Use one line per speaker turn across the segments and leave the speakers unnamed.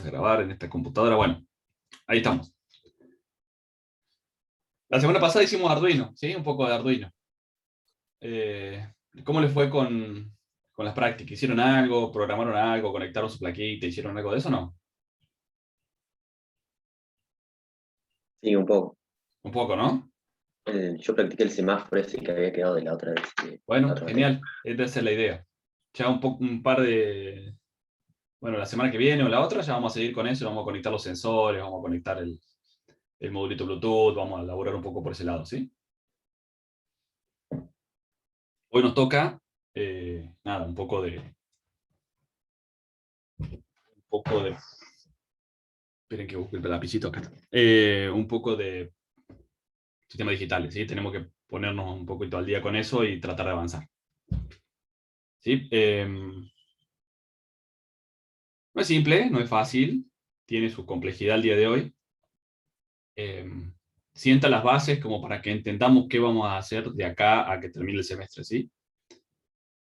a grabar en esta computadora. Bueno, ahí estamos. La semana pasada hicimos Arduino, ¿sí? Un poco de Arduino. ¿Cómo les fue con las prácticas? ¿Hicieron algo? ¿Programaron algo? ¿Conectaron su plaquita? ¿Hicieron algo de eso o no?
Sí, un poco.
Un poco, ¿no?
Yo practiqué el semáforo ese que había quedado de la otra vez. La
Bueno,
otra materia.
genial. Esa es la idea. Ya un par de... Bueno, la semana que viene o la otra ya vamos a seguir con eso. Vamos a conectar los sensores, vamos a conectar el modulito Bluetooth, vamos a elaborar un poco por ese lado, ¿sí? Hoy nos toca, nada, un poco de... Esperen que busque el lapicito acá. Un poco de sistemas digitales, ¿sí? Tenemos que ponernos un poquito al día con eso y tratar de avanzar. ¿Sí? No es simple, no es fácil, tiene su complejidad el día de hoy. Sienta las bases como para que entendamos qué vamos a hacer de acá a que termine el semestre, ¿sí?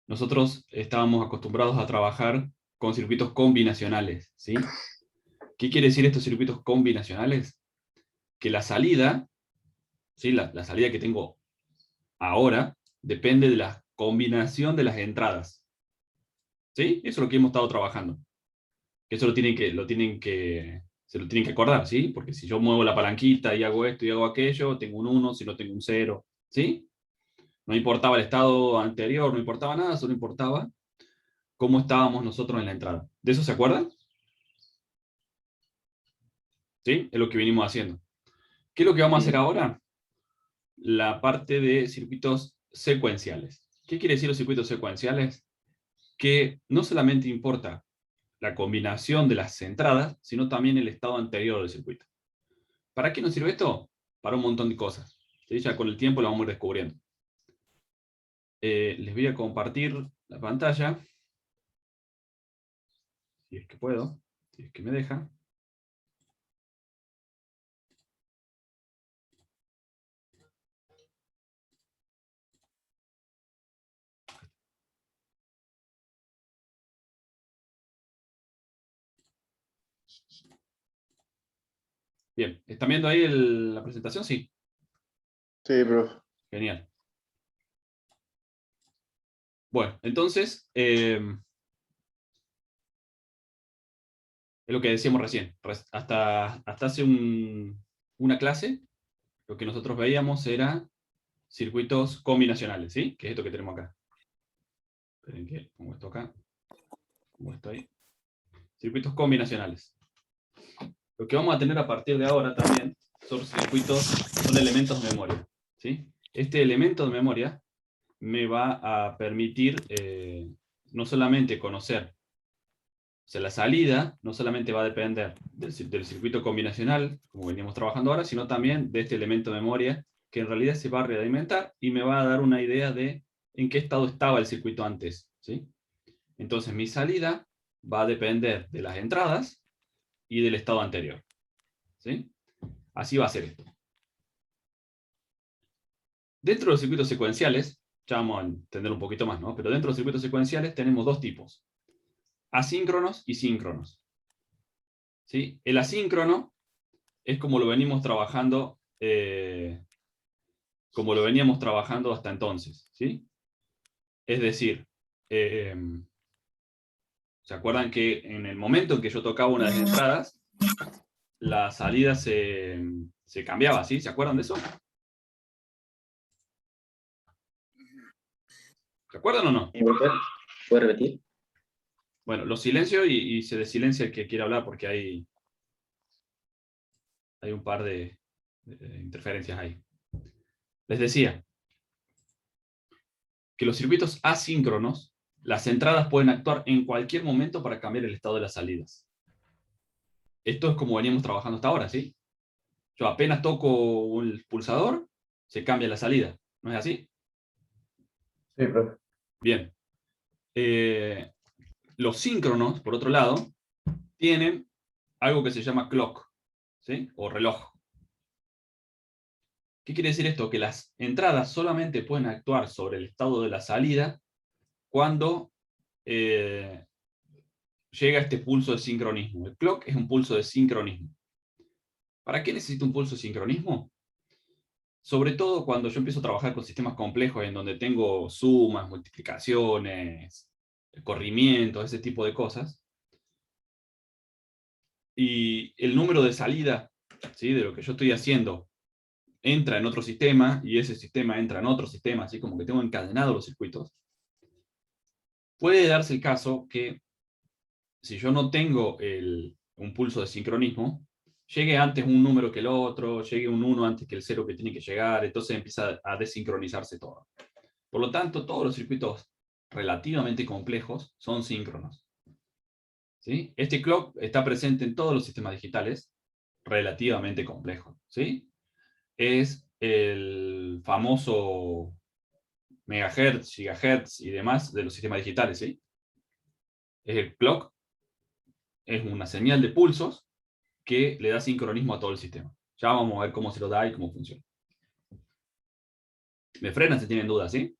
Nosotros estábamos acostumbrados a trabajar con circuitos combinacionales, ¿sí? ¿Qué quiere decir estos circuitos combinacionales? Que la salida, ¿sí? La salida que tengo ahora depende de la combinación de las entradas, ¿sí? Eso es lo que hemos estado trabajando. Eso se lo tienen que acordar, ¿sí? Porque si yo muevo la palanquita y hago esto y hago aquello, tengo un 1, si no tengo un 0, ¿sí? No importaba el estado anterior, no importaba nada, solo importaba cómo estábamos nosotros en la entrada. ¿De eso se acuerdan? ¿Sí? Es lo que venimos haciendo. ¿Qué es lo que vamos a hacer
Sí.
ahora? La parte de circuitos secuenciales. ¿Qué quiere decir los circuitos secuenciales? Que no solamente importa la combinación de las entradas, sino también el estado anterior del circuito. ¿Para qué nos sirve esto? Para un montón de cosas. ¿Sí? Ya con el tiempo lo vamos a ir descubriendo. Les voy a compartir la pantalla, si es que puedo, si es que me deja. Bien, ¿están viendo ahí la presentación? Sí,
Sí, profe.
genial. Bueno, entonces, es lo que decíamos recién. Hasta hace una clase, lo que nosotros veíamos era circuitos combinacionales, ¿sí? Que es esto que tenemos acá. Esperen que pongo esto acá. Pongo esto ahí. Circuitos combinacionales. Lo que vamos a tener a partir de ahora también son elementos de memoria, ¿sí? Este elemento de memoria me va a permitir no solamente conocer, o sea, la salida no solamente va a depender del circuito combinacional, como veníamos trabajando ahora, sino también de este elemento de memoria, que en realidad se va a realimentar y me va a dar una idea de en qué estado estaba el circuito antes, ¿sí? Entonces mi salida va a depender de las entradas y del estado anterior, ¿sí? Así va a ser esto. Dentro de los circuitos secuenciales, ya vamos a entender un poquito más, ¿no? Pero dentro de los circuitos secuenciales tenemos dos tipos, asíncronos y síncronos, ¿sí? El asíncrono es como lo veníamos trabajando, hasta entonces, ¿sí? Es decir, eh, ¿se acuerdan que en el momento en que yo tocaba una de las entradas, la salida se cambiaba, ¿sí? ¿Se acuerdan de eso? ¿Se acuerdan o no?
¿Puede repetir?
Bueno, lo silencio y se desilencia el que quiera hablar porque hay un par de interferencias ahí. Les decía que los circuitos asíncronos, las entradas pueden actuar en cualquier momento para cambiar el estado de las salidas. Esto es como veníamos trabajando hasta ahora, ¿sí? Yo apenas toco el pulsador, se cambia la salida. ¿No es así?
Sí, profe.
Bien. Los síncronos, por otro lado, tienen algo que se llama clock, ¿sí? O reloj. ¿Qué quiere decir esto? Que las entradas solamente pueden actuar sobre el estado de la salida cuando llega este pulso de sincronismo. El clock es un pulso de sincronismo. ¿Para qué necesito un pulso de sincronismo? Sobre todo cuando yo empiezo a trabajar con sistemas complejos en donde tengo sumas, multiplicaciones, corrimientos, ese tipo de cosas. Y el número de salida, ¿sí?, de lo que yo estoy haciendo entra en otro sistema y ese sistema entra en otro sistema, así como que tengo encadenados los circuitos. Puede darse el caso que si yo no tengo un pulso de sincronismo, llegue antes un número que el otro, llegue un 1 antes que el 0 que tiene que llegar, entonces empieza a desincronizarse todo. Por lo tanto, todos los circuitos relativamente complejos son síncronos. ¿Sí? Este clock está presente en todos los sistemas digitales relativamente complejos. ¿Sí? Es el famoso megahertz, gigahertz y demás de los sistemas digitales. ¿Sí? Es el clock, es una señal de pulsos que le da sincronismo a todo el sistema. Ya vamos a ver cómo se lo da y cómo funciona. Me frenan si tienen dudas, ¿sí?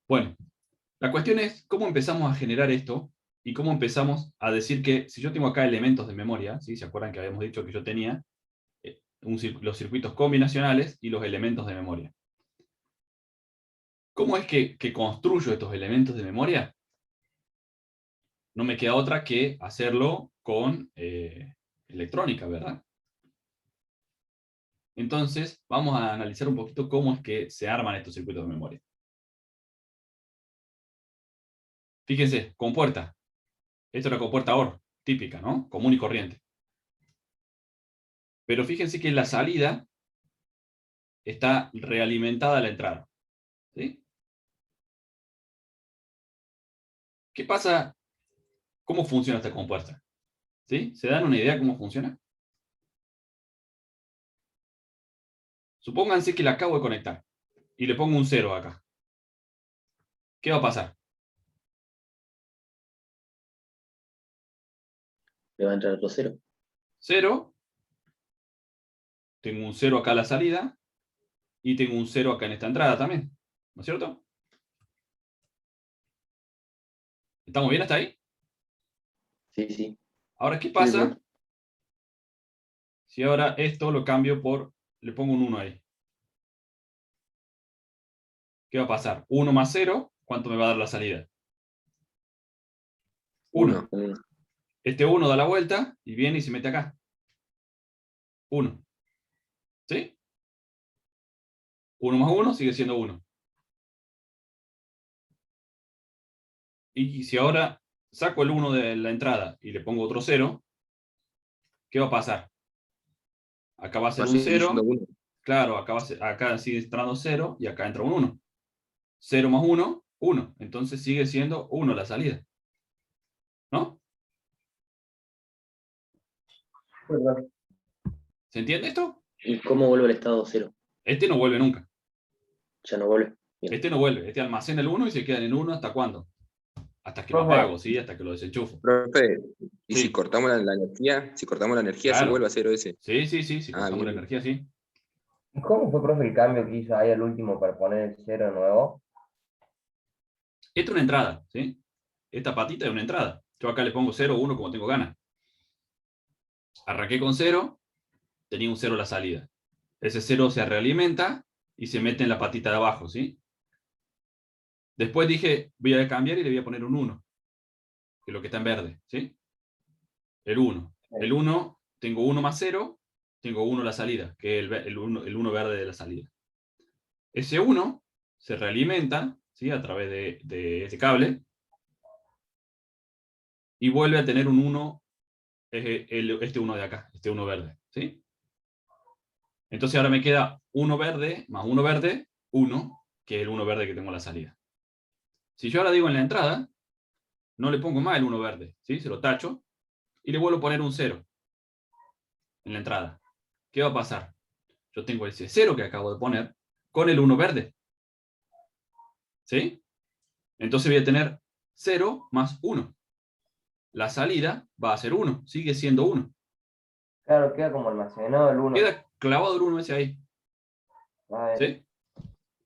Bueno, la cuestión es cómo empezamos a generar esto y cómo empezamos a decir que si yo tengo acá elementos de memoria, ¿sí? ¿Se acuerdan que habíamos dicho que yo tenía los circuitos combinacionales y los elementos de memoria? ¿Cómo es que construyo estos elementos de memoria? No me queda otra que hacerlo con electrónica, ¿verdad? Entonces, vamos a analizar un poquito cómo es que se arman estos circuitos de memoria. Fíjense, compuerta. Esto es una compuerta OR, típica, ¿no? Común y corriente. Pero fíjense que la salida está realimentada a la entrada. ¿Sí? ¿Qué pasa? ¿Cómo funciona esta compuerta? ¿Sí? ¿Se dan una idea de cómo funciona? Supónganse que la acabo de conectar y le pongo un 0 acá. ¿Qué va a pasar?
Le va a entrar otro 0.
0. Tengo un 0 acá a la salida y tengo un 0 acá en esta entrada también. ¿No es cierto? ¿Estamos bien hasta ahí?
Sí, sí.
Ahora, ¿qué
Sí,
pasa
profe.
si ahora esto lo cambio por, le pongo un 1 ahí? ¿Qué va a pasar? 1 más 0, ¿cuánto me va a dar la salida? 1.
1.
Este 1 da la vuelta y viene y se mete acá. 1. ¿Sí? 1 más 1 sigue siendo 1. Y si ahora saco el 1 de la entrada y le pongo otro 0, ¿qué va a pasar? Acá va a ser
Va a
un
seguir siendo
0.
1.
Claro, acá sigue entrando 0 y acá entra un 1. 0 más 1, 1. Entonces sigue siendo 1 la salida. ¿No?
¿Verdad?
¿Se entiende esto?
¿Y cómo vuelve al estado 0?
Este no vuelve nunca.
Ya no vuelve. Bien.
Este no vuelve. Este almacena el 1 y se queda en 1 ¿hasta cuándo? Hasta que lo
Profe.
apago, ¿sí? Hasta que lo desenchufo.
Profe, ¿y
Sí.
si cortamos la energía? Si cortamos la energía,
Claro.
se vuelve a 0 ese.
Sí, si
Ah,
cortamos la
bien.
energía, sí.
¿Y cómo fue, profe, el cambio que hizo ahí al último para poner el 0 nuevo?
Esta es una entrada, ¿sí? Esta patita es una entrada. Yo acá le pongo 0 o 1 como tengo ganas. Arranqué con 0, tenía un 0 a la salida. Ese 0 se realimenta y se mete en la patita de abajo, ¿sí? Después dije, voy a cambiar y le voy a poner un 1, que es lo que está en verde, ¿sí? El 1. El 1, tengo 1 más 0, tengo 1 a la salida, que es el 1 verde de la salida. Ese 1 se realimenta, ¿sí? A través de este cable y vuelve a tener un 1, este 1 de acá, este 1 verde, ¿sí? Entonces ahora me queda 1 verde más 1 verde, 1, que es el 1 verde que tengo a la salida. Si yo ahora digo en la entrada, no le pongo más el 1 verde, ¿sí? Se lo tacho y le vuelvo a poner un 0 en la entrada. ¿Qué va a pasar? Yo tengo ese 0 que acabo de poner con el 1 verde, ¿sí? Entonces voy a tener 0 más 1. La salida va a ser 1, sigue siendo 1.
Claro, queda como almacenado el 1.
Queda clavado el 1 ese ahí,
A ver.
¿sí?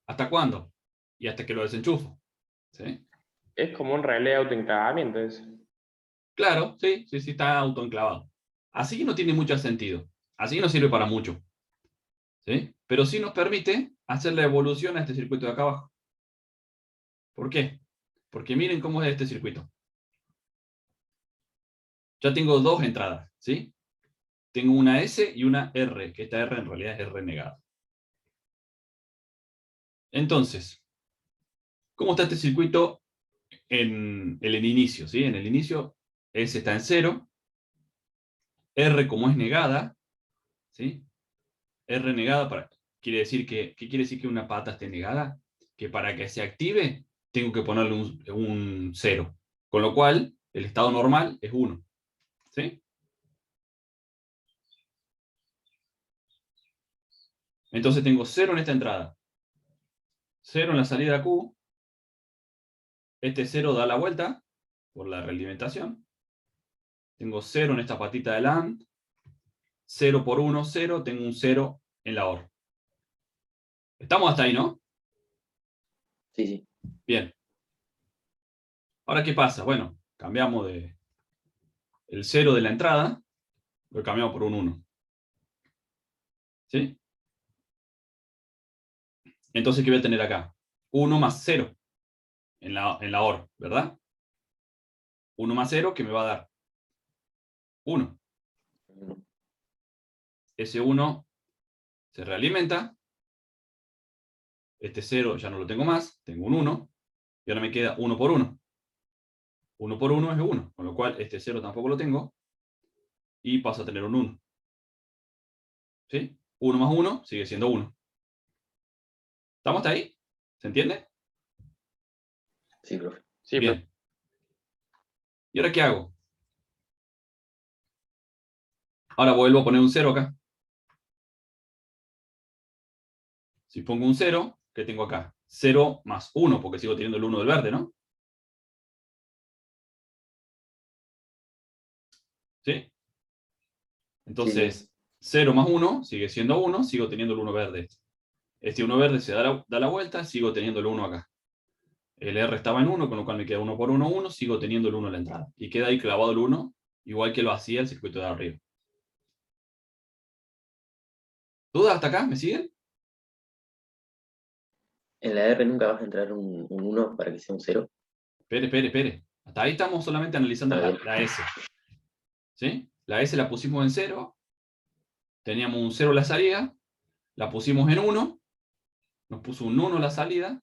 ¿Hasta cuándo? Y hasta que lo desenchufo, ¿sí?
Es como un relé de autoenclavamiento eso.
Claro, sí, está autoenclavado. Así no tiene mucho sentido. Así no sirve para mucho. ¿Sí? Pero sí nos permite hacer la evolución a este circuito de acá abajo. ¿Por qué? Porque miren cómo es este circuito. Ya tengo dos entradas, ¿sí? Tengo una S y una R, que esta R en realidad es R negada. Entonces, ¿cómo está este circuito en el inicio? ¿Sí? En el inicio S está en 0, R como es negada, ¿sí? R negada quiere decir que, ¿qué quiere decir que una pata esté negada? Que para que se active tengo que ponerle un 0. Con lo cual, el estado normal es 1. ¿Sí? Entonces tengo 0 en esta entrada, 0 en la salida Q. Este 0 da la vuelta por la realimentación. Tengo 0 en esta patita del AND. 0 por 1, 0. Tengo un 0 en la OR. Estamos hasta ahí, ¿no?
Sí, sí.
Bien. Ahora, ¿qué pasa? Bueno, cambiamos el 0 de la entrada, lo cambiamos por un 1. ¿Sí? Entonces, ¿qué voy a tener acá? 1 más 0 en la OR, ¿verdad? 1 más 0, que me va a dar 1. Ese 1 se realimenta. Este 0 ya no lo tengo más, tengo un 1. Y ahora me queda 1 por 1. 1 por 1 es 1, con lo cual este 0 tampoco lo tengo. Y paso a tener un 1. ¿Sí? 1 más 1 sigue siendo 1. ¿Estamos hasta ahí? ¿Se entiende?
Sí, profe.
Sí,
Bien. ¿Y ahora qué hago? Ahora vuelvo a poner un 0 acá. Si pongo un 0, ¿qué tengo acá? 0 más 1, porque sigo teniendo el 1 del verde, ¿no? ¿Sí? Entonces, 0 más 1 sigue siendo 1, sigo teniendo el 1 verde. Este 1 verde se da la vuelta, sigo teniendo el 1 acá. El R estaba en 1, con lo cual me queda 1 por 1, 1, sigo teniendo el 1 en la entrada. Y queda ahí clavado el 1, igual que lo hacía el circuito de arriba. ¿Dudas hasta acá? ¿Me siguen?
En la R nunca vas a entrar un 1 para que sea un 0.
Espere. Hasta ahí estamos solamente analizando la S. ¿Sí? La S la pusimos en 0. Teníamos un 0 en la salida. La pusimos en 1. Nos puso un 1 en la salida.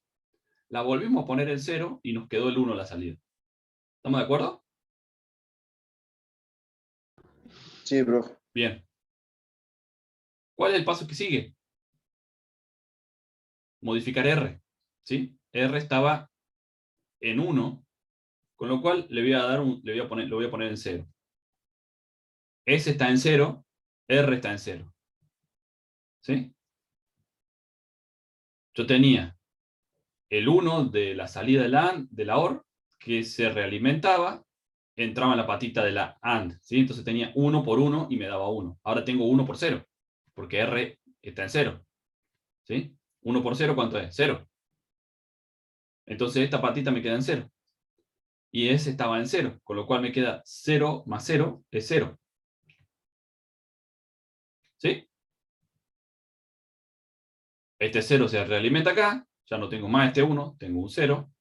La volvimos a poner en 0 y nos quedó el 1 en la salida. ¿Estamos de acuerdo?
Sí, profe.
Bien. ¿Cuál es el paso que sigue? Modificar R. ¿Sí? R estaba en 1, con lo cual lo voy a poner en 0. S está en 0, R está en 0. ¿Sí? Yo tenía el 1 de la salida de la OR, que se realimentaba, entraba en la patita de la AND. ¿Sí? Entonces tenía 1 por 1 y me daba 1. Ahora tengo 1 por 0, porque R está en 0. ¿Sí? 1 por 0, ¿cuánto es? 0. Entonces esta patita me queda en 0. Y S estaba en 0, con lo cual me queda 0 más 0 es 0. ¿Sí? Este 0 se realimenta acá, ya no tengo más este 1, tengo un 0.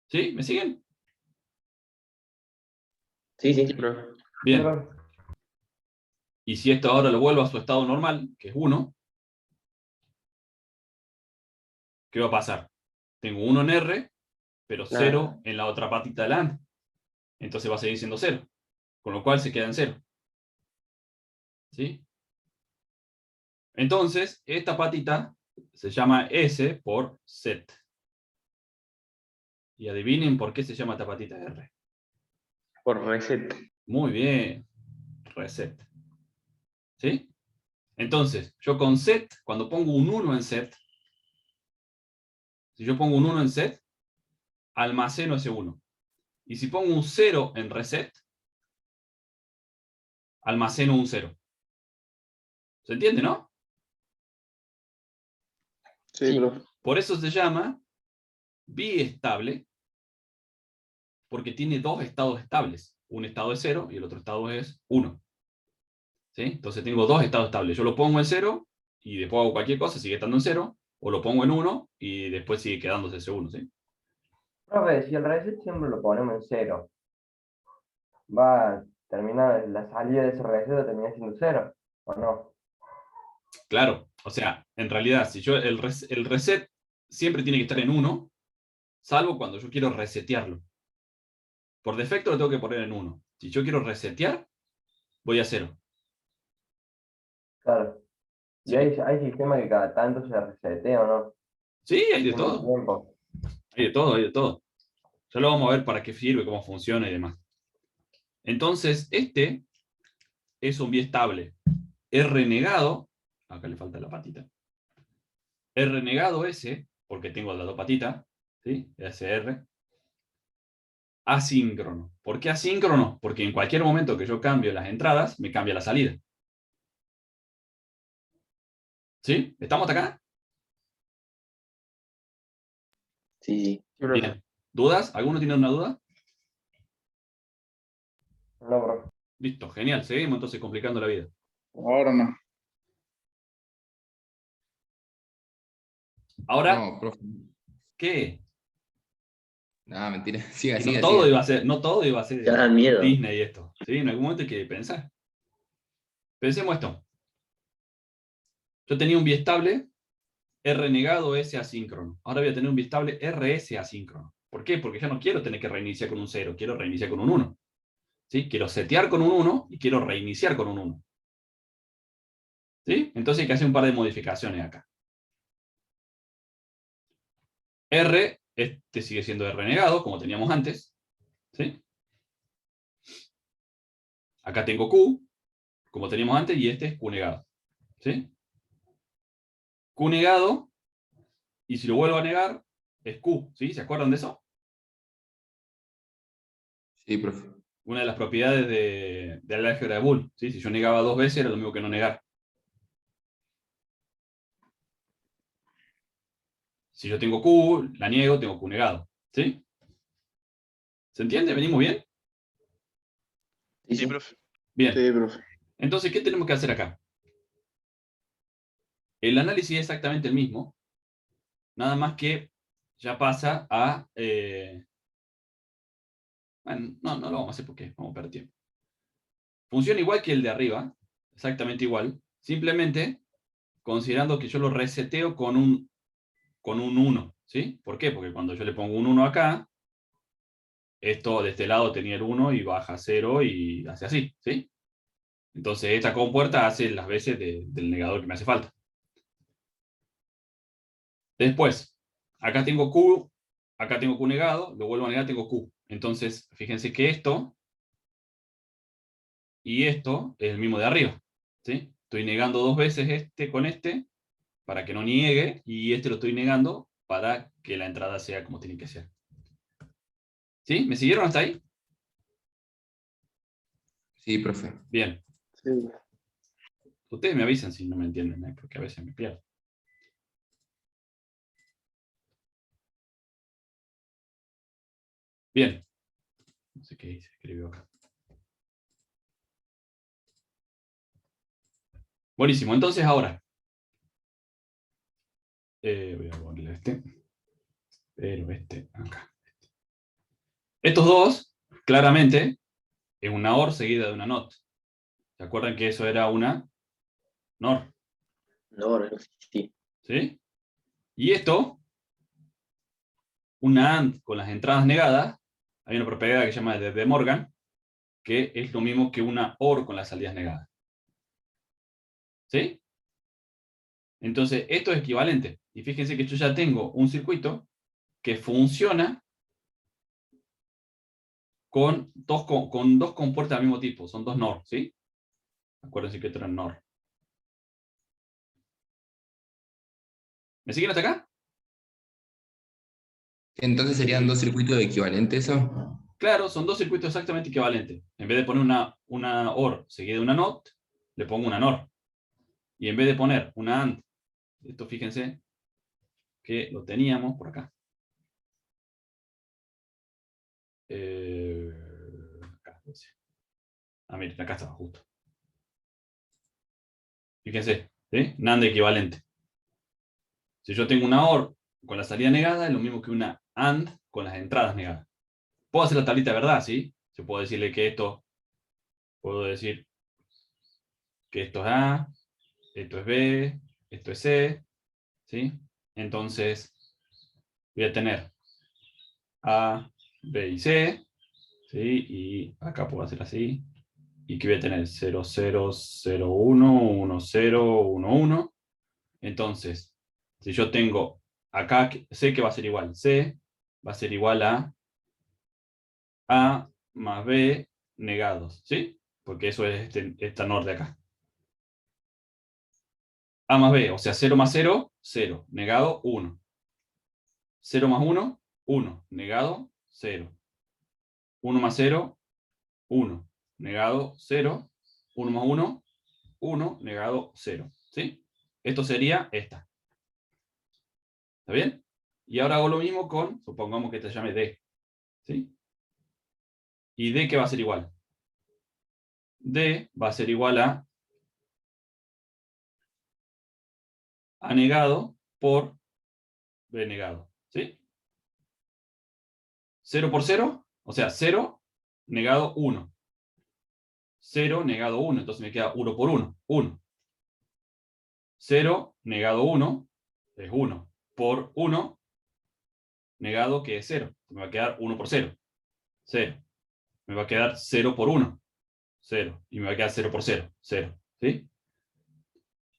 ¿Sí? ¿Me siguen?
Sí,
Sí,
sí.
profe.
Bien.
Profe.
Y si esto ahora lo vuelvo a su estado normal, que es 1, ¿qué va a pasar? Tengo 1 en R, pero 0 en la otra patita de la AND. Entonces va a seguir siendo 0. Con lo cual se queda en 0. ¿Sí? Entonces, esta patita se llama S por set. Y adivinen por qué se llama esta patita R.
Por reset.
Muy bien. Reset. ¿Sí? Entonces, yo con set, cuando pongo un 1 en set, si yo pongo un 1 en set, almaceno ese 1. Y si pongo un 0 en reset, almaceno un 0. ¿Se entiende, no?
Sí,
Sí.
profe.
Por eso se llama biestable, porque tiene dos estados estables. Un estado es 0 y el otro estado es 1. ¿Sí? Entonces tengo dos estados estables. Yo lo pongo en 0 y después hago cualquier cosa, sigue estando en 0, o lo pongo en 1 y después sigue quedándose ese 1. ¿Sí?
Profe, si el reset siempre lo ponemos en 0, va a terminar, la salida de ese reset va a terminar siendo 0, ¿o no?
Claro, o sea, en realidad, si yo el reset siempre tiene que estar en 1, salvo cuando yo quiero resetearlo. Por defecto lo tengo que poner en 1. Si yo quiero resetear, voy a 0.
Claro.
Sí.
Y hay sistemas que cada tanto se resetea, ¿o no?
Sí, hay de
Tiene un
todo.
tiempo.
Hay de todo, hay de todo. Ya lo vamos a ver para qué sirve, cómo funciona y demás. Entonces, este es un biestable. R negado, acá le falta la patita. R negado S, porque tengo las dos patitas, ¿sí? SR. Asíncrono. ¿Por qué asíncrono? Porque en cualquier momento que yo cambio las entradas, me cambia la salida. ¿Sí? ¿Estamos hasta acá?
Sí.
Sí, profe.
Bien. ¿Dudas? ¿Alguno tiene una duda?
No, profe.
Listo, genial. Seguimos entonces complicando la vida.
Ahora no.
Ahora,
No, profe.
¿qué?
Nada, mentira. Siga,
Que no
siga,
todo
siga.
iba a ser, no todo iba a ser
Ya da miedo.
Disney y esto. ¿Sí? En algún momento hay que pensar. Pensemos esto. Yo tenía un biestable R negado S asíncrono. Ahora voy a tener un biestable RS asíncrono. ¿Por qué? Porque ya no quiero tener que reiniciar con un 0, quiero reiniciar con un 1. ¿Sí? Quiero setear con un 1 y quiero reiniciar con un 1. ¿Sí? Entonces hay que hacer un par de modificaciones acá. R, este sigue siendo R negado, como teníamos antes. ¿Sí? Acá tengo Q, como teníamos antes, y este es Q negado. ¿Sí? Q negado, y si lo vuelvo a negar, es Q. ¿Sí? ¿Se acuerdan de eso?
Sí, profe.
Una de las propiedades de la álgebra de Boole. ¿Sí? Si yo negaba dos veces, era lo mismo que no negar. Si yo tengo Q, la niego, tengo Q negado. ¿Sí? ¿Se entiende? ¿Venimos bien?
Sí,
Sí,
sí.
profe.
Bien.
Sí, profe.
Entonces, ¿qué tenemos que hacer acá? El análisis es exactamente el mismo, nada más que ya pasa a... bueno, no lo vamos a hacer porque vamos a perder tiempo. Funciona igual que el de arriba, exactamente igual, simplemente considerando que yo lo reseteo con un 1. ¿Sí? ¿Por qué? Porque cuando yo le pongo un 1 acá, esto de este lado tenía el 1 y baja a 0 y hace así. ¿Sí? Entonces esta compuerta hace las veces del negador que me hace falta. Después, acá tengo Q negado, lo vuelvo a negar, tengo Q. Entonces, fíjense que esto y esto es el mismo de arriba. ¿Sí? Estoy negando dos veces este con este para que no niegue, y este lo estoy negando para que la entrada sea como tiene que ser. ¿Sí? ¿Me siguieron hasta ahí?
Sí, profe.
Bien.
Sí.
Ustedes me avisan si no me entienden, ¿eh? Porque a veces me pierdo. Bien. No sé qué se escribió acá. Buenísimo. Entonces ahora. Voy a ponerle este. Pero este acá. Estos dos, claramente, es una OR seguida de una NOT. ¿Se acuerdan que eso era una NOR?
No, no, sí.
¿Sí? Y esto, una AND con las entradas negadas, hay una propiedad que se llama de Morgan, que es lo mismo que una OR con las salidas negadas. ¿Sí? Entonces, esto es equivalente. Y fíjense que yo ya tengo un circuito que funciona con dos compuertas del mismo tipo. Son dos NOR, ¿sí? Acuérdense que esto era NOR. ¿Me siguen hasta acá?
Entonces serían dos circuitos equivalentes, ¿eso?
Claro, son dos circuitos exactamente equivalentes. En vez de poner una OR seguida de una NOT, le pongo una NOR. Y en vez de poner una AND, esto fíjense, que lo teníamos por acá. Acá, no sé. Miren, acá estaba justo. Fíjense, ¿sí? NAND equivalente. Si yo tengo una OR con la salida negada, es lo mismo que una AND con las entradas negadas. Puedo hacer la tablita de verdad, ¿sí? Se puede decirle que esto, puedo decir que esto es A, esto es B, esto es C, ¿sí? Entonces, voy a tener A, B y C, ¿sí? Y acá puedo hacer así. Y que voy a tener 0, 0, 0, 1, 1, 0, 1, 1. Entonces, si yo tengo acá, sé que va a ser igual. C va a ser igual a A más B negados, ¿sí? Porque eso es esta NOR de acá. A más B, o sea, 0 más 0, 0. Negado, 1. 0 más 1, 1. Negado, 0. 1 más 0, 1. Negado, 0. 1 más 1, 1. Negado, 0. ¿Sí? Esto sería esta. ¿Está bien? Y ahora hago lo mismo con, supongamos que te llame D. ¿Sí? ¿Y D qué va a ser igual? D va a ser igual a negado por B negado. ¿Sí? 0 por 0, o sea, 0 negado 1. 0 negado 1, entonces me queda 1 por 1, 1. 0 negado 1 es 1 por 1 negado que es 0. Me va a quedar 1 por 0, 0. Me va a quedar 0 por 1, 0. Y me va a quedar 0 por 0, 0. ¿Sí?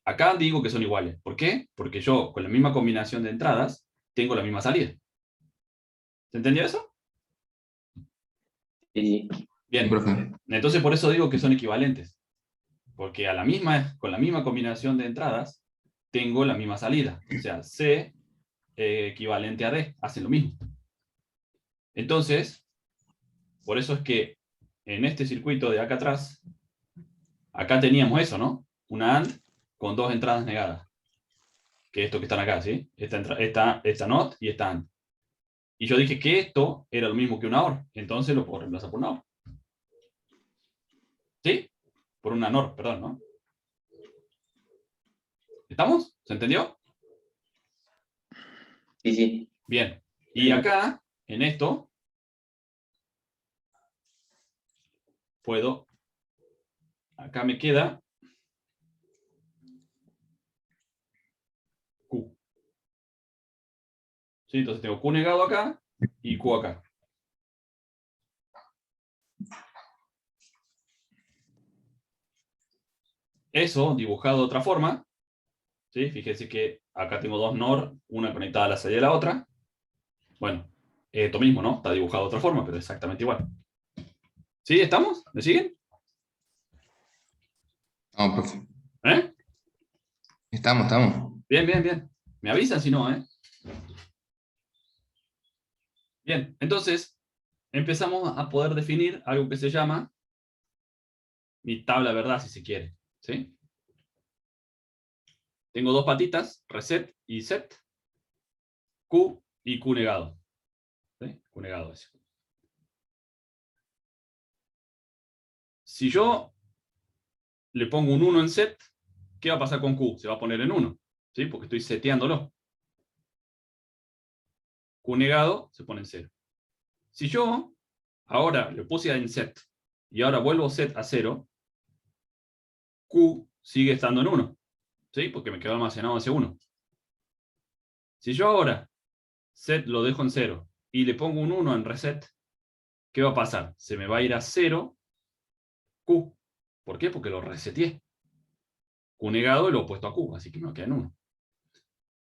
Acá digo que son iguales. ¿Por qué? Porque yo, con la misma combinación de entradas, tengo la misma salida. ¿Se entendió eso?
Sí,
Bien.
Sí, profe.
Entonces, por eso digo que son equivalentes. Porque con la misma combinación de entradas, tengo la misma salida. O sea, C equivalente a D. Hacen lo mismo. Entonces, por eso es que en este circuito de acá atrás, acá teníamos eso, ¿no? Una AND con dos entradas negadas. Que esto que están acá, ¿sí? Esta NOT y esta AND. Y yo dije que esto era lo mismo que una OR. Entonces lo puedo reemplazar por una OR. ¿Sí? Por una NOR, perdón, ¿no? ¿Estamos? ¿Se entendió?
sí, sí.
Bien. Y acá, en esto, puedo, acá me queda Q. ¿Sí? Entonces tengo Q negado acá y Q acá. Eso, dibujado de otra forma, ¿sí? Fíjense que acá tengo dos NOR, una conectada a la salida de la otra. Bueno, esto mismo, ¿no? Está dibujado de otra forma, pero exactamente igual. ¿Sí? ¿Estamos? ¿Me siguen?
No, profe.
¿Eh?
Estamos.
Bien, bien, bien. Me avisan si no, ¿eh? Bien, entonces empezamos a poder definir algo que se llama mi tabla de verdad, si se quiere. ¿Sí? Tengo dos patitas, reset y set. Q y Q negado. ¿Sí? Q negado es. Si yo le pongo un 1 en set, ¿qué va a pasar con Q? Se va a poner en 1. ¿Sí? Porque estoy seteándolo. Q negado se pone en 0. Si yo ahora le puse en set y ahora vuelvo set a 0, Q sigue estando en 1. ¿Sí? Porque me quedó almacenado ese 1. Si yo ahora set lo dejo en 0 y le pongo un 1 en reset, ¿qué va a pasar? Se me va a ir a 0 Q. ¿Por qué? Porque lo reseteé. Q negado y lo he puesto a Q, así que me queda en 1.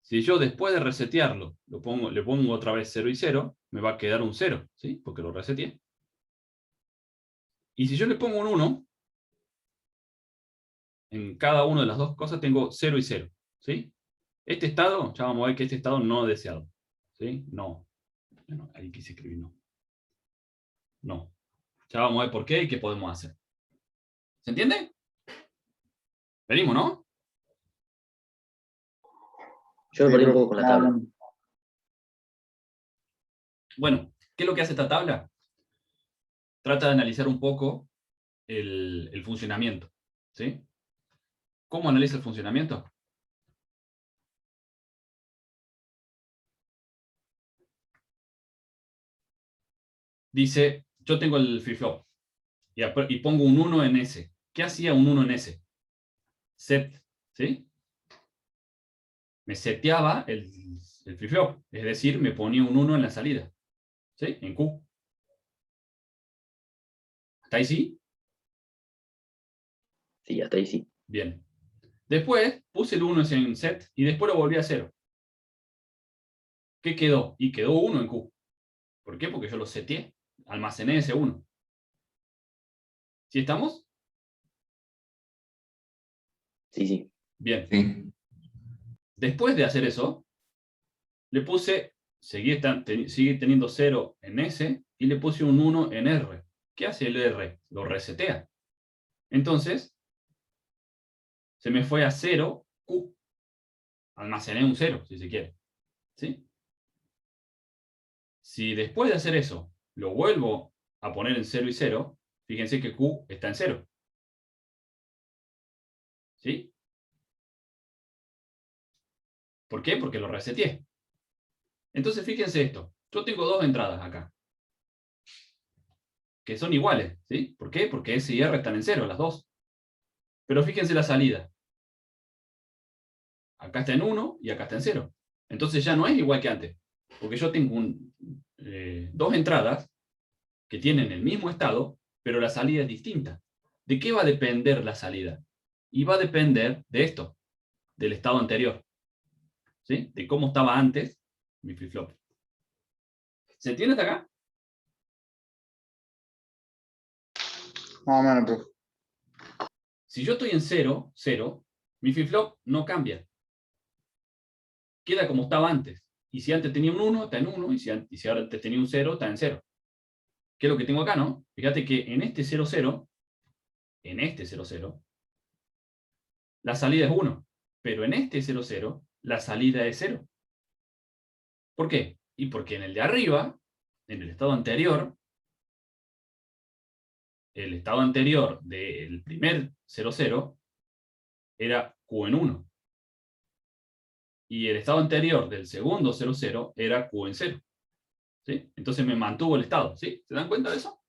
Si yo después de resetearlo le pongo otra vez 0 y 0, me va a quedar un 0, ¿sí? Porque lo reseteé. Y si yo le pongo un 1, en cada una de las dos cosas tengo 0 y 0, ¿sí? Este estado, ya vamos a ver que este estado no deseado, ¿sí? No, ahí quise escribir no. No. Ya vamos a ver por qué y qué podemos hacer. ¿Se entiende? Venimos, ¿no?
Yo me
Sí,
perdí un
profe.
poco con la tabla.
Bueno, ¿qué es lo que hace esta tabla? Trata de analizar un poco el funcionamiento, ¿sí? ¿Cómo analiza el funcionamiento? Dice, yo tengo el flip-flop y pongo un 1 en S. ¿Qué hacía un 1 en S? Set, ¿sí? Me seteaba el flip-flop, es decir, me ponía un 1 en la salida, ¿sí? En Q. ¿Hasta ahí sí?
Sí, hasta ahí sí.
Bien. Después puse el 1 en set y después lo volví a 0. ¿Qué quedó? Y quedó 1 en Q. ¿Por qué? Porque yo lo seteé, almacené ese 1. ¿Sí estamos?
Sí, sí.
Bien.
Sí.
Después de hacer eso, le puse, sigue teniendo 0 en S, y le puse un 1 en R. ¿Qué hace el R? Lo resetea. Entonces, se me fue a 0, Q. Almacené un 0, si se quiere. ¿Sí? Si después de hacer eso, lo vuelvo a poner en 0 y 0, fíjense que Q está en 0. ¿Sí? ¿Por qué? Porque lo reseteé. Entonces, fíjense esto. Yo tengo dos entradas acá, que son iguales, ¿sí? ¿Por qué? Porque S y R están en 0, las dos. Pero fíjense la salida. Acá está en 1 y acá está en 0. Entonces ya no es igual que antes. Porque yo tengo dos entradas que tienen el mismo estado, pero la salida es distinta. ¿De qué va a depender la salida? Y va a depender de esto, del estado anterior. ¿Sí? De cómo estaba antes mi flip-flop. ¿Se entiende hasta acá?
Más o menos, profe.
Si yo estoy en 0, 0, mi flip-flop no cambia. Queda como estaba antes. Y si antes tenía un 1, está en 1. Y si ahora antes tenía un 0, está en 0. ¿Qué es lo que tengo acá, no? Fíjate que en este 0, 0, la salida es 1. Pero en este 0, 0, la salida es 0. ¿Por qué? Y porque en el de arriba, en el estado anterior, el estado anterior del primer 0, 0 era Q en 1. Y el estado anterior del segundo 0, 0 era Q en 0. ¿Sí? Entonces me mantuvo el estado. ¿Sí? ¿Se dan cuenta de eso?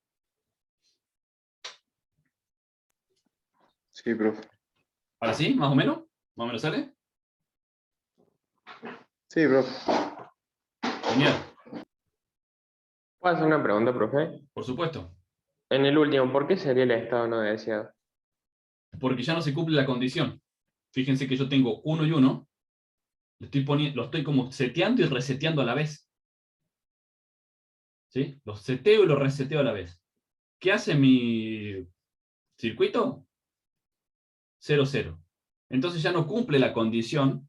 Sí, profe.
¿Ahora sí? ¿Más o menos? ¿Más o menos sale?
Sí, profe.
Genial.
¿Puedo hacer una pregunta, profe?
Por supuesto.
En el último, ¿por qué sería el estado no deseado?
Porque ya no se cumple la condición. Fíjense que yo tengo 1 y 1. Lo estoy como seteando y reseteando a la vez. ¿Sí? Lo seteo y lo reseteo a la vez. ¿Qué hace mi circuito? 0, 0. Entonces ya no cumple la condición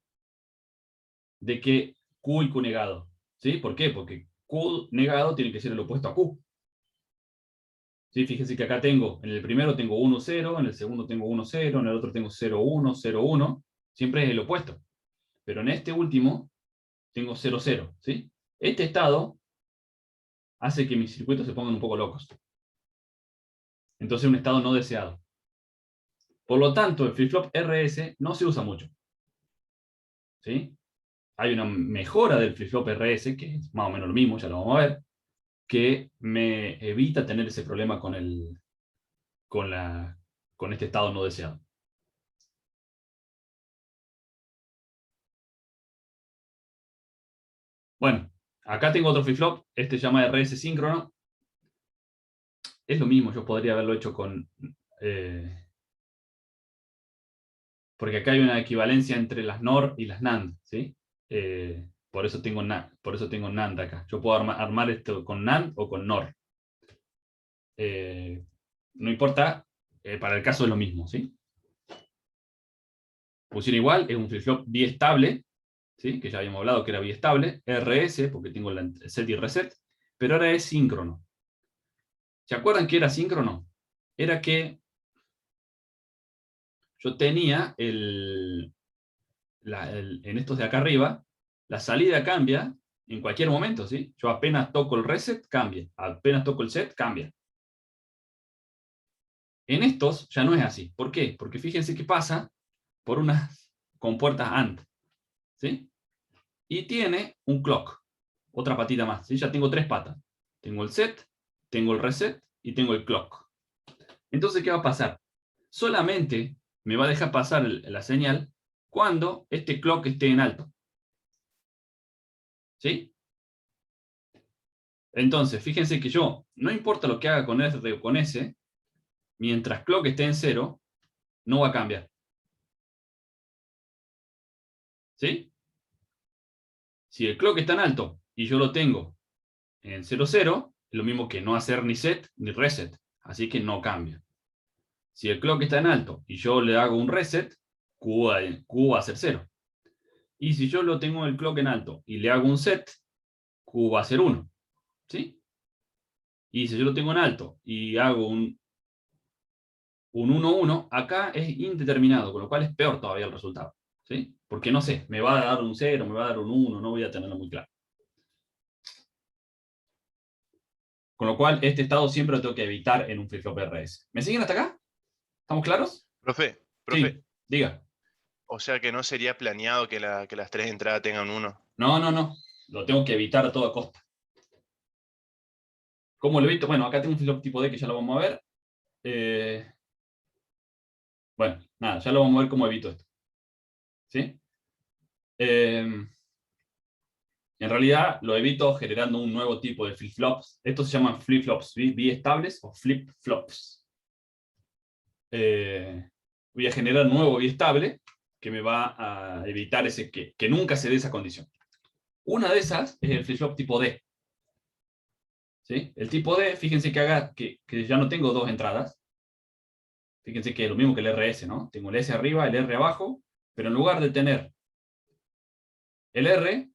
de que Q y Q negado. ¿Sí? ¿Por qué? Porque Q negado tiene que ser el opuesto a Q. ¿Sí? Fíjense que acá tengo, en el primero tengo 1, 0, en el segundo tengo 1, 0, en el otro tengo 0, 1, 0, 1. Siempre es el opuesto. Pero en este último tengo 0, 0. ¿Sí? Este estado hace que mis circuitos se pongan un poco locos. Entonces un estado no deseado. Por lo tanto, el flip-flop RS no se usa mucho. ¿Sí? Hay una mejora del flip-flop RS, que es más o menos lo mismo, ya lo vamos a ver, que me evita tener ese problema con este estado no deseado. Bueno, acá tengo otro flip-flop, este se llama RS síncrono. Es lo mismo, yo podría haberlo hecho con... porque acá hay una equivalencia entre las NOR y las NAND, ¿sí? Por eso tengo NAND acá. Yo puedo armar esto con NAND o con NOR. No importa, para el caso es lo mismo, ¿sí? Funciona igual, es un flip-flop biestable, ¿sí? Que ya habíamos hablado que era biestable, RS, porque tengo el set y reset, pero ahora es síncrono. ¿Se acuerdan que era síncrono? Era que yo tenía en estos de acá arriba, la salida cambia En cualquier momento, ¿sí? Yo apenas toco el reset, cambia. Apenas toco el set, cambia. En estos ya no es así. ¿Por qué? Porque fíjense que pasa por unas compuertas AND, ¿sí? Y tiene un clock, otra patita más, ¿sí? Ya tengo 3 patas. Tengo el set, tengo el reset y tengo el clock. Entonces, ¿qué va a pasar? Solamente me va a dejar pasar la señal cuando este clock esté en alto. ¿Sí? Entonces, fíjense que yo, no importa lo que haga con R o con S, mientras clock esté en 0, no va a cambiar. ¿Sí? Si el clock está en alto y yo lo tengo en 0, 0, es lo mismo que no hacer ni set ni reset. Así que no cambia. Si el clock está en alto y yo le hago un reset, Q va a ser 0. Y si yo lo tengo el clock en alto y le hago un set, Q va a ser 1. ¿Sí? Y si yo lo tengo en alto y hago un 1, 1, acá es indeterminado, con lo cual es peor todavía el resultado. ¿Sí? Porque no sé, me va a dar un 0, me va a dar un 1, no voy a tenerlo muy claro. Con lo cual, este estado siempre lo tengo que evitar en un flip-flop RS. ¿Me siguen hasta acá? ¿Estamos claros?
Profe,
Sí, diga.
o sea que no sería planeado que las 3 entradas tengan 1.
No, no, no. Lo tengo que evitar a toda costa. ¿Cómo lo evito? Bueno, acá tengo un flip-flop tipo D que ya lo vamos a ver. Bueno, nada, ya lo vamos a ver cómo evito esto. ¿Sí? En realidad lo evito generando un nuevo tipo de flip-flops. Estos se llaman flip-flops biestables o flip-flops. Voy a generar un nuevo biestable que me va a evitar ese que nunca se dé esa condición. Una de esas es el flip-flop tipo D. ¿Sí? El tipo D, fíjense que ya no tengo 2 entradas. Fíjense que es lo mismo que el RS, ¿no? Tengo el S arriba, el R abajo, pero en lugar de tener el R,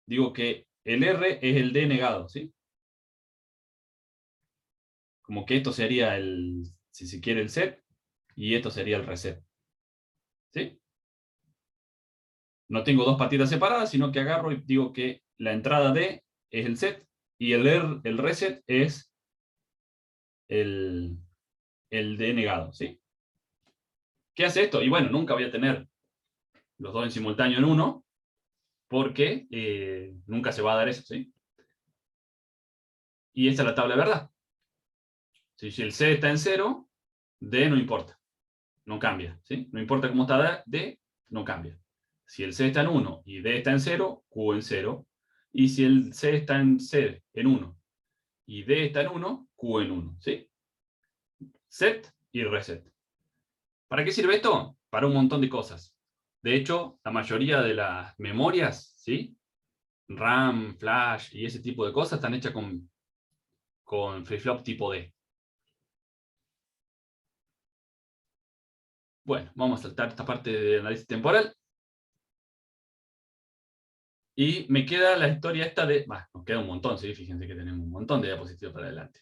digo que el R es el D negado, ¿sí? Como que esto sería si se quiere, el set, y esto sería el reset. ¿Sí? No tengo 2 patitas separadas, sino que agarro y digo que la entrada D es el set, y el reset es el D negado, ¿sí? ¿Qué hace esto? Y bueno, nunca voy a tener los 2 en simultáneo en 1, porque nunca se va a dar eso, ¿sí? Y esta es la tabla de verdad. Si el C está en 0, D no importa, no cambia, ¿sí? No importa cómo está D, no cambia. Si el C está en 1 y D está en 0, Q en 0. Y si el C está en 1 y D está en 1, Q en 1, ¿sí? Set y reset. ¿Para qué sirve esto? Para un montón de cosas. De hecho, la mayoría de las memorias, ¿sí? RAM, flash y ese tipo de cosas están hechas con flip-flop tipo D. Bueno, vamos a saltar esta parte de análisis temporal. Y me queda la historia esta de... nos queda un montón, ¿sí? Fíjense que tenemos un montón de diapositivas para adelante.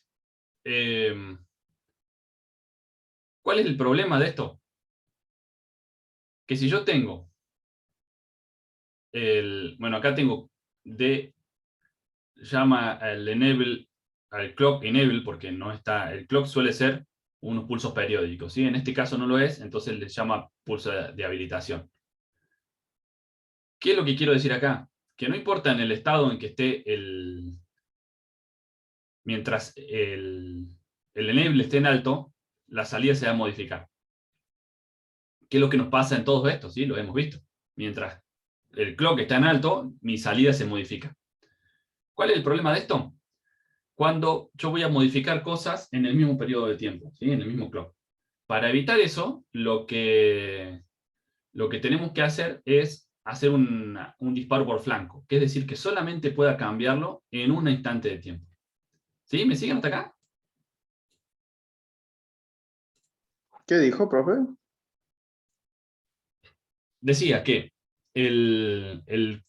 ¿Cuál es el problema de esto? Que si yo tengo bueno, acá tengo llama al enable, al clock enable, porque no está, el clock suele ser unos pulsos periódicos, ¿sí? En este caso no lo es, entonces le llama pulso de habilitación. ¿Qué es lo que quiero decir acá? Que no importa en el estado en que esté mientras el enable esté en alto, la salida se va a modificar. ¿Qué es lo que nos pasa en todos estos? ¿Sí? Lo hemos visto. Mientras el clock está en alto, mi salida se modifica. ¿Cuál es el problema de esto? Cuando yo voy a modificar cosas en el mismo periodo de tiempo, ¿sí? En el mismo clock. Para evitar eso, lo que tenemos que hacer es hacer un disparo por flanco, que es decir, que solamente pueda cambiarlo en un instante de tiempo. ¿Sí? ¿Me siguen hasta acá?
¿Qué dijo, profe?
Decía que el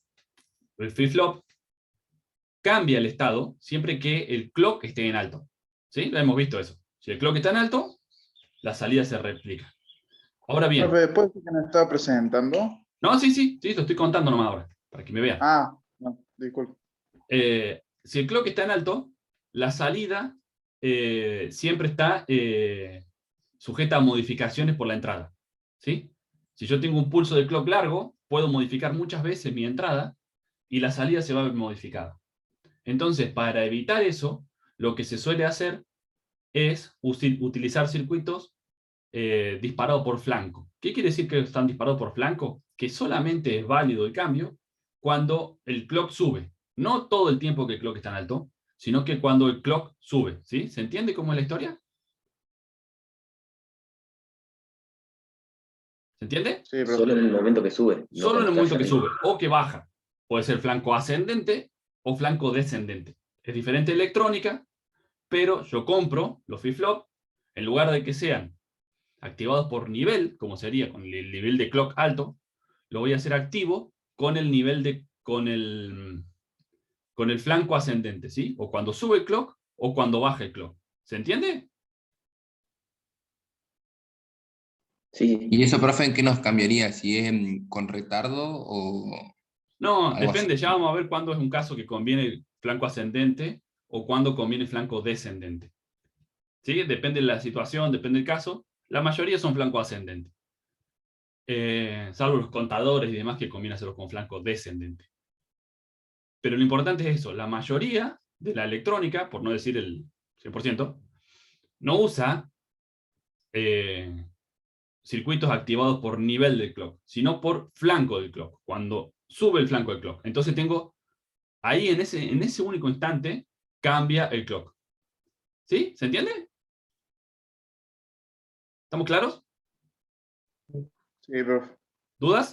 flip-flop cambia el estado siempre que el clock esté en alto. ¿Sí? Lo hemos visto eso. Si el clock está en alto, la salida se replica. Ahora bien.
Profe, ¿después que me estaba presentando?
No, sí, lo estoy contando nomás ahora, para que me vean.
Ah, no, disculpe.
si el clock está en alto, la salida siempre está sujeta a modificaciones por la entrada, ¿sí? Si yo tengo un pulso de clock largo, puedo modificar muchas veces mi entrada y la salida se va a ver modificada. Entonces, para evitar eso, lo que se suele hacer es utilizar circuitos disparados por flanco. ¿Qué quiere decir que están disparados por flanco? Que solamente es válido el cambio cuando el clock sube. No todo el tiempo que el clock está en alto, sino que cuando el clock sube, ¿sí? ¿Se entiende cómo es la historia? ¿Se entiende?
Sí, profe.
Solo en el momento que sube. no
Solo en el
cuando
momento
está
que
hacia
sube o que baja. Puede ser flanco ascendente o flanco descendente. Es diferente electrónica, pero yo compro los flip-flop, en lugar de que sean activados por nivel, como sería con el nivel de clock alto, lo voy a hacer activo con el nivel de, con el flanco ascendente, ¿sí? O cuando sube el clock o cuando baja el clock. ¿Se entiende?
Sí,
¿Y eso, profe, en qué nos cambiaría? ¿Si es con retardo o
No,
algo
depende,
así?
ya vamos a ver cuándo es un caso que conviene el flanco ascendente o cuándo conviene el flanco descendente. ¿Sí? Depende de la situación, depende del caso. La mayoría son flanco ascendente. Salvo los contadores y demás que conviene hacerlo con flanco descendente. Pero lo importante es eso, la mayoría de la electrónica, por no decir el 100%, no usa circuitos activados por nivel del clock, sino por flanco del clock, cuando sube el flanco del clock. Entonces tengo, ahí en ese único instante, cambia el clock. ¿Sí? ¿Se entiende? ¿Estamos claros?
Sí, profe.
¿Dudas?